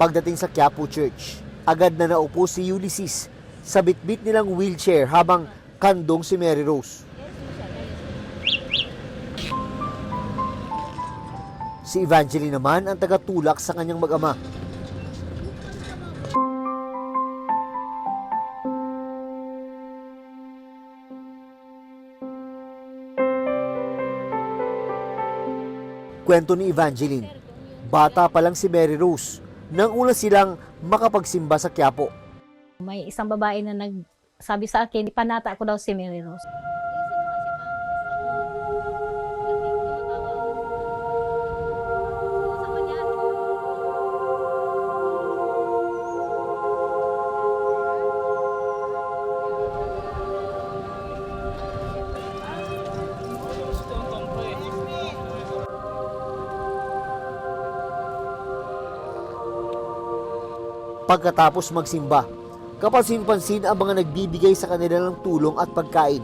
Pagdating sa Quiapo Church, agad na naupo si Ulysses sa bitbit nilang wheelchair habang kandong si Mary Rose. Si Evangeline naman ang tagatulak sa kanyang mag-ama. Kwento ni Evangeline, bata pa lang si Mary Rose nang una silang makapagsimba sa Quiapo. May isang babae na nagsabi sa akin, ipanata ko daw si Mary Rose. Pagkatapos magsimba, kapansin-pansin ang mga nagbibigay sa kanila ng tulong at pagkain.